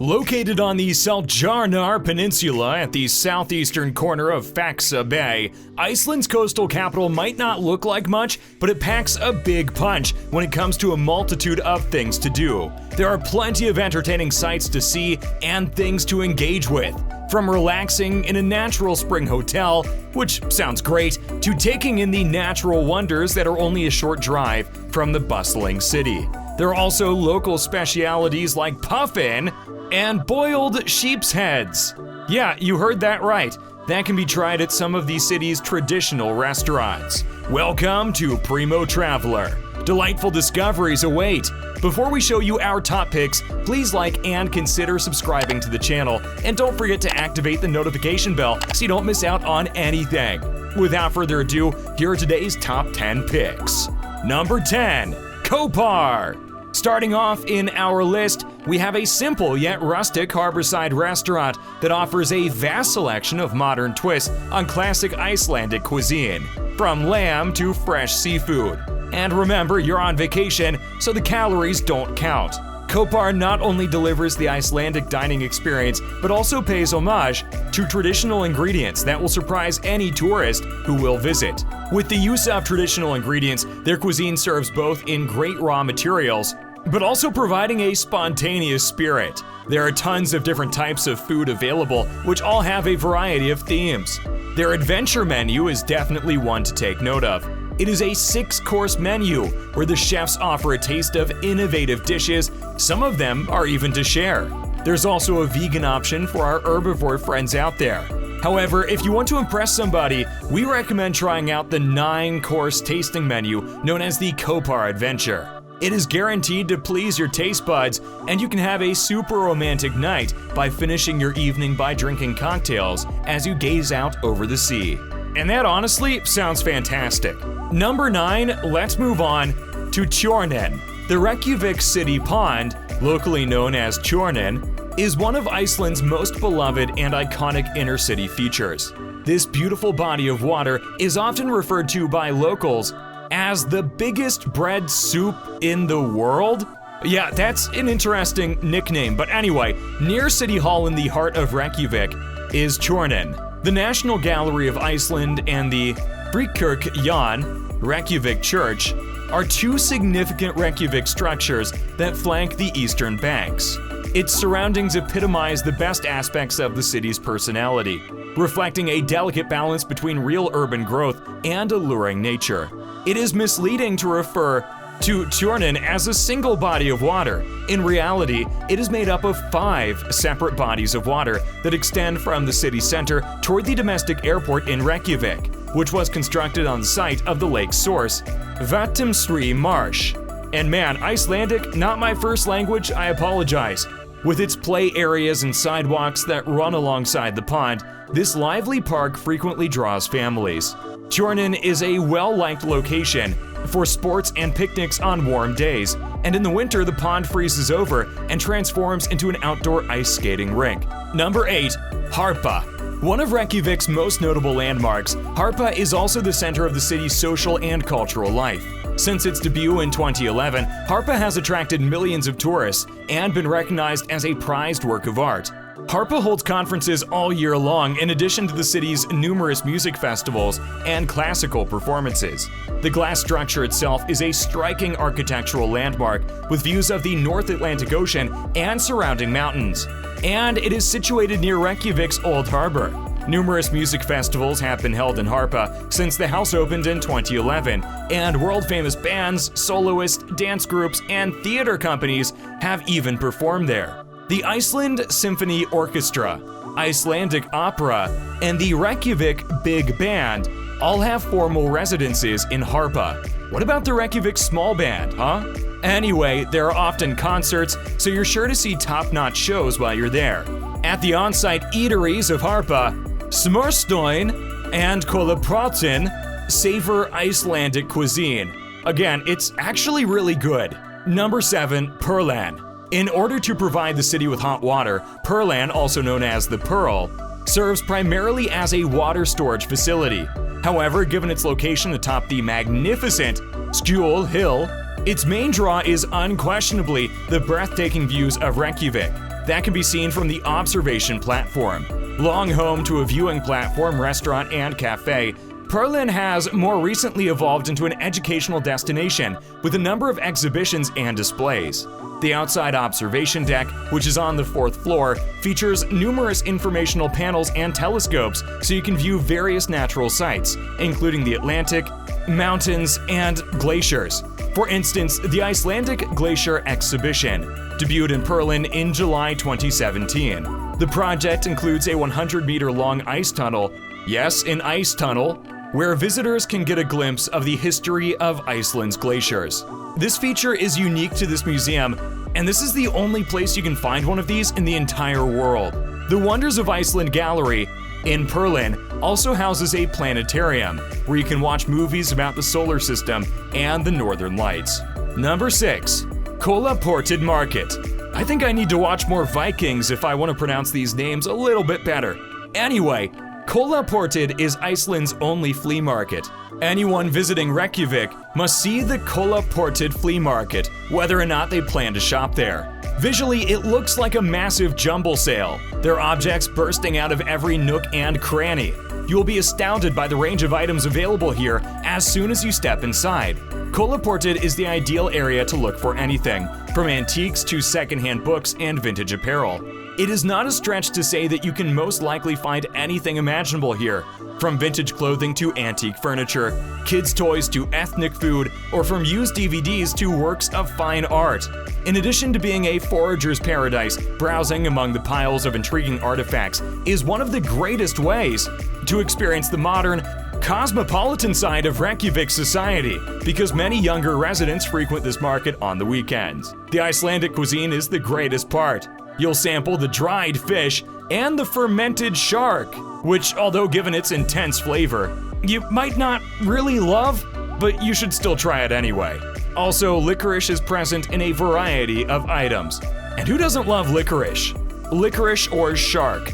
Located on the Seltjarnar Peninsula at the southeastern corner of Faxa Bay, Iceland's coastal capital might not look like much, but it packs a big punch when it comes to a multitude of things to do. There are plenty of entertaining sights to see and things to engage with. From relaxing in a natural spring hotel, which sounds great, to taking in the natural wonders that are only a short drive from the bustling city. There are also local specialities like puffin and boiled sheep's heads. Yeah, you heard that right. That can be tried at some of the city's traditional restaurants. Welcome to Primo Traveller. Delightful discoveries await. Before we show you our top picks, please like and consider subscribing to the channel. And don't forget to activate the notification bell so you don't miss out on anything. Without further ado, here are today's top 10 picks. Number 10, Kopar. Starting off in our list, we have a simple yet rustic harborside restaurant that offers a vast selection of modern twists on classic Icelandic cuisine, from lamb to fresh seafood. And remember, you're on vacation, so the calories don't count. Kopar not only delivers the Icelandic dining experience, but also pays homage to traditional ingredients that will surprise any tourist who will visit. With the use of traditional ingredients, their cuisine serves both in great raw materials, but also providing a spontaneous spirit. There are tons of different types of food available, which all have a variety of themes. Their adventure menu is definitely one to take note of. It is a 6-course menu where the chefs offer a taste of innovative dishes. Some of them are even to share. There's also a vegan option for our herbivore friends out there. However, if you want to impress somebody, we recommend trying out the 9-course tasting menu known as the Kopar Adventure. It is guaranteed to please your taste buds, and you can have a super romantic night by finishing your evening by drinking cocktails as you gaze out over the sea. And that honestly sounds fantastic. Number 9, let's move on to Tjörnin. The Reykjavik City Pond, locally known as Tjörnin, is one of Iceland's most beloved and iconic inner-city features. This beautiful body of water is often referred to by locals as the biggest bread soup in the world. Yeah, that's an interesting nickname, but anyway, near City Hall in the heart of Reykjavik is Tjörnin. The National Gallery of Iceland and the Frikirkjan, Reykjavik Church, are two significant Reykjavik structures that flank the eastern banks. Its surroundings epitomize the best aspects of the city's personality, reflecting a delicate balance between real urban growth and alluring nature. It is misleading to refer to Tjörnin as a single body of water. In reality, it is made up of 5 separate bodies of water that extend from the city center toward the domestic airport in Reykjavik, which was constructed on the site of the lake's source, Vatnsmýri Marsh. And man, Icelandic, not my first language, I apologize. With its play areas and sidewalks that run alongside the pond, this lively park frequently draws families. Tjörnin is a well-liked location for sports and picnics on warm days, and in the winter the pond freezes over and transforms into an outdoor ice skating rink. Number 8, Harpa. One of Reykjavik's most notable landmarks, Harpa is also the center of the city's social and cultural life. Since its debut in 2011, Harpa has attracted millions of tourists and been recognized as a prized work of art. Harpa holds conferences all year long in addition to the city's numerous music festivals and classical performances. The glass structure itself is a striking architectural landmark with views of the North Atlantic Ocean and surrounding mountains. And it is situated near Reykjavik's Old Harbor. Numerous music festivals have been held in Harpa since the house opened in 2011, and world-famous bands, soloists, dance groups, and theater companies have even performed there. The Iceland Symphony Orchestra, Icelandic Opera, and the Reykjavik Big Band all have formal residences in Harpa. What about the Reykjavik Small Band, huh? Anyway, there are often concerts, so you're sure to see top-notch shows while you're there. At the on-site eateries of Harpa, Smurstoin and Kolaportid savor Icelandic cuisine. Again, it's actually really good. Number 7, Palln. In order to provide the city with hot water, Palln, also known as the Pearl, serves primarily as a water storage facility. However, given its location atop the magnificent Skjól Hill, its main draw is unquestionably the breathtaking views of Reykjavik. that can be seen from the observation platform. Long home to a viewing platform, restaurant, and cafe, Palln has more recently evolved into an educational destination with a number of exhibitions and displays. The outside observation deck, which is on the 4th floor, features numerous informational panels and telescopes so you can view various natural sights, including the Atlantic, mountains, and glaciers. For instance, the Icelandic Glacier Exhibition debuted in Palln in July 2017. The project includes a 100-meter-long ice tunnel, yes, an ice tunnel, where visitors can get a glimpse of the history of Iceland's glaciers. This feature is unique to this museum, and this is the only place you can find one of these in the entire world. The Wonders of Iceland Gallery in Palln also houses a planetarium, where you can watch movies about the solar system and the northern lights. Number 6. Kolaportid Market. I think I need to watch more Vikings if I want to pronounce these names a little bit better. Anyway, Kolaportid is Iceland's only flea market. Anyone visiting Reykjavik must see the Kolaportid flea market, whether or not they plan to shop there. Visually, it looks like a massive jumble sale. There are objects bursting out of every nook and cranny. You will be astounded by the range of items available here as soon as you step inside. Kolaportid is the ideal area to look for anything, from antiques to secondhand books and vintage apparel. It is not a stretch to say that you can most likely find anything imaginable here, from vintage clothing to antique furniture, kids' toys to ethnic food, or from used DVDs to works of fine art. In addition to being a forager's paradise, browsing among the piles of intriguing artifacts is one of the greatest ways to experience the modern, cosmopolitan side of Reykjavik society, because many younger residents frequent this market on the weekends. The Icelandic cuisine is the greatest part. You'll sample the dried fish and the fermented shark, which, although given its intense flavor, you might not really love, but you should still try it anyway. Also, licorice is present in a variety of items. And who doesn't love licorice? Licorice or shark?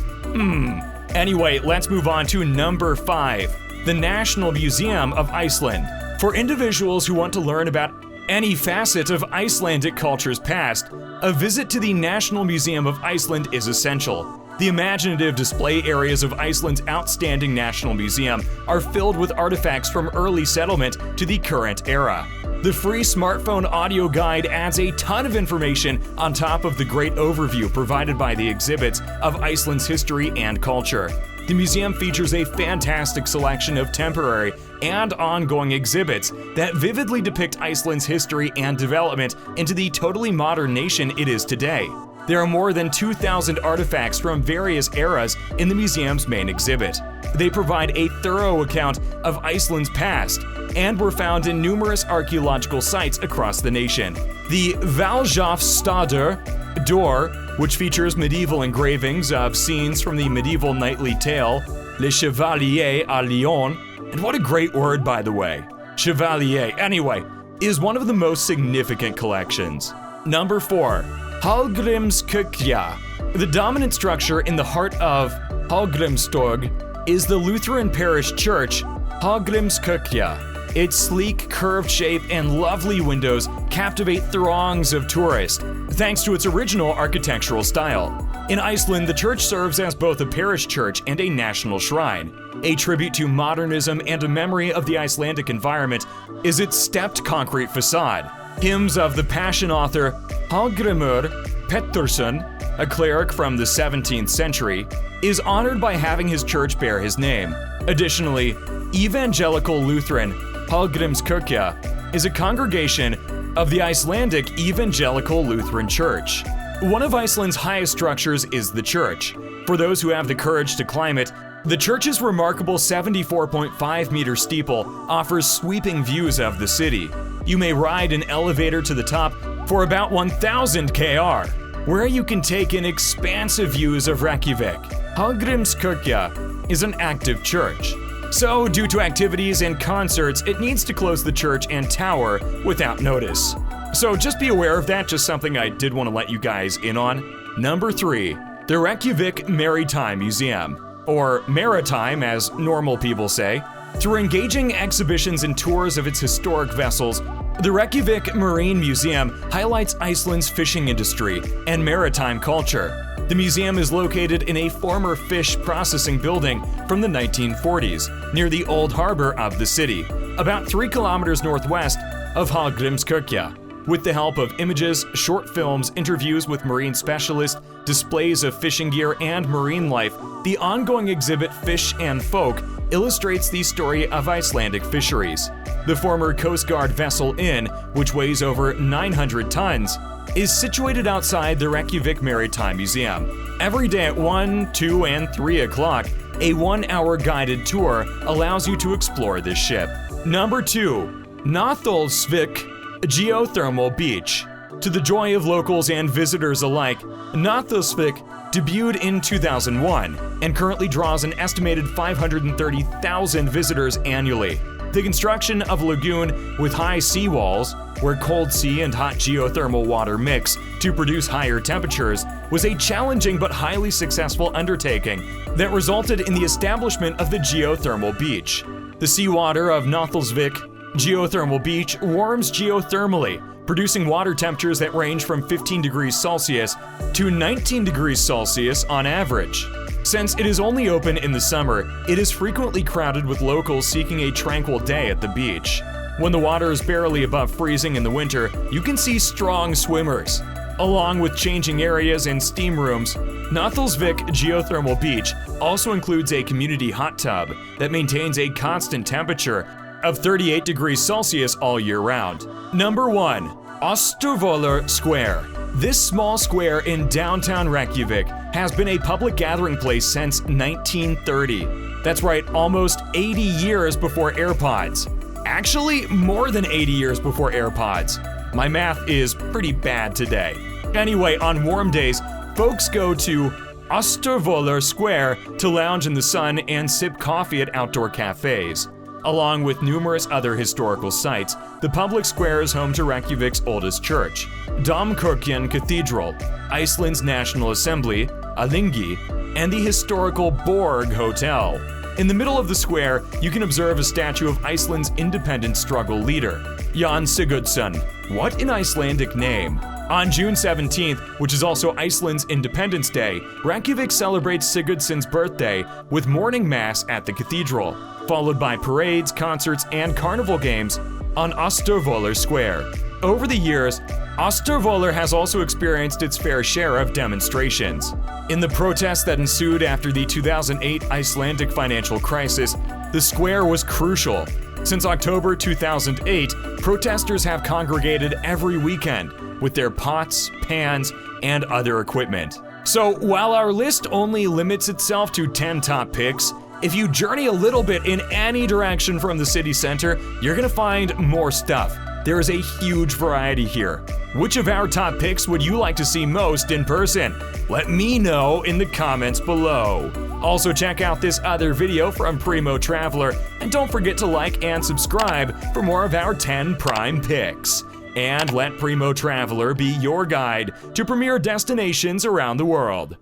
Anyway, let's move on to number 5, the National Museum of Iceland. For individuals who want to learn about any facet of Icelandic culture's past, a visit to the National Museum of Iceland is essential. The imaginative display areas of Iceland's outstanding national museum are filled with artifacts from early settlement to the current era. The free smartphone audio guide adds a ton of information on top of the great overview provided by the exhibits of Iceland's history and culture. The museum features a fantastic selection of temporary and ongoing exhibits that vividly depict Iceland's history and development into the totally modern nation it is today. There are more than 2,000 artifacts from various eras in the museum's main exhibit. They provide a thorough account of Iceland's past and were found in numerous archaeological sites across the nation. The Valljofsstaður door, which features medieval engravings of scenes from the medieval knightly tale Le Chevalier à Lyon, and what a great word, by the way, Chevalier, anyway, is one of the most significant collections. Number 4. Haggrimskirkja. The dominant structure in the heart of Haggrimstorg is the Lutheran parish church, Haggrimskirkja. Its sleek, curved shape and lovely windows captivate throngs of tourists, thanks to its original architectural style. In Iceland, the church serves as both a parish church and a national shrine. A tribute to modernism and a memory of the Icelandic environment is its stepped concrete facade. Hymns of the Passion author Hallgrímur Pétursson, a cleric from the 17th century, is honored by having his church bear his name. Additionally, Evangelical Lutheran Haggrimskirkja is a congregation of the Icelandic Evangelical Lutheran Church. One of Iceland's highest structures is the church. For those who have the courage to climb it, the church's remarkable 74.5-meter steeple offers sweeping views of the city. You may ride an elevator to the top for about 1,000 kr, where you can take in expansive views of Reykjavik. Haggrimskirkja is an active church. So, due to activities and concerts, it needs to close the church and tower without notice. So just be aware of that, just something I did want to let you guys in on. Number 3, the Reykjavik Maritime Museum, or Maritime as normal people say. Through engaging exhibitions and tours of its historic vessels, the Reykjavik Marine Museum highlights Iceland's fishing industry and maritime culture. The museum is located in a former fish processing building from the 1940s, near the old harbor of the city, about 3 kilometers northwest of Haggrimskirkja. With the help of images, short films, interviews with marine specialists, displays of fishing gear, and marine life, the ongoing exhibit Fish and Folk illustrates the story of Icelandic fisheries. The former Coast Guard vessel Inn, which weighs over 900 tons, is situated outside the Reykjavik Maritime Museum. Every day at 1, 2, and 3 o'clock, a 1-hour guided tour allows you to explore this ship. Number 2. Nautholsvik Geothermal Beach. To the joy of locals and visitors alike, Nautholsvik debuted in 2001 and currently draws an estimated 530,000 visitors annually. The construction of a lagoon with high seawalls, where cold sea and hot geothermal water mix to produce higher temperatures, was a challenging but highly successful undertaking that resulted in the establishment of the geothermal beach. The seawater of Nautholsvik Geothermal Beach warms geothermally, producing water temperatures that range from 15 degrees Celsius to 19 degrees Celsius on average. Since it is only open in the summer, it is frequently crowded with locals seeking a tranquil day at the beach. When the water is barely above freezing in the winter, you can see strong swimmers. Along with changing areas and steam rooms, Nautholsvik Geothermal Beach also includes a community hot tub that maintains a constant temperature of 38 degrees Celsius all year round. Number 1. Ostervola Square. This small square in downtown Reykjavik has been a public gathering place since 1930. That's right, almost 80 years before AirPods. Actually, more than 80 years before AirPods. My math is pretty bad today. Anyway, on warm days, folks go to Ostervola Square to lounge in the sun and sip coffee at outdoor cafes. Along with numerous other historical sites, the public square is home to Reykjavik's oldest church, Domkirkjan Cathedral, Iceland's National Assembly, Alþingi, and the historical Borg Hotel. In the middle of the square, you can observe a statue of Iceland's independence struggle leader, Jan Sigurdsson. What an Icelandic name! On June 17th, which is also Iceland's Independence Day, Reykjavik celebrates Sigurdsson's birthday with morning mass at the cathedral, followed by parades, concerts, and carnival games on Ostervola Square. Over the years, Ostervola has also experienced its fair share of demonstrations. In the protests that ensued after the 2008 Icelandic financial crisis, the square was crucial. Since October 2008, protesters have congregated every weekend with their pots, pans, and other equipment. So while our list only limits itself to 10 top picks, if you journey a little bit in any direction from the city center, you're gonna find more stuff. There is a huge variety here. Which of our top picks would you like to see most in person? Let me know in the comments below. Also check out this other video from Primo Traveller, and don't forget to like and subscribe for more of our 10 prime picks. And let Primo Traveller be your guide to premier destinations around the world.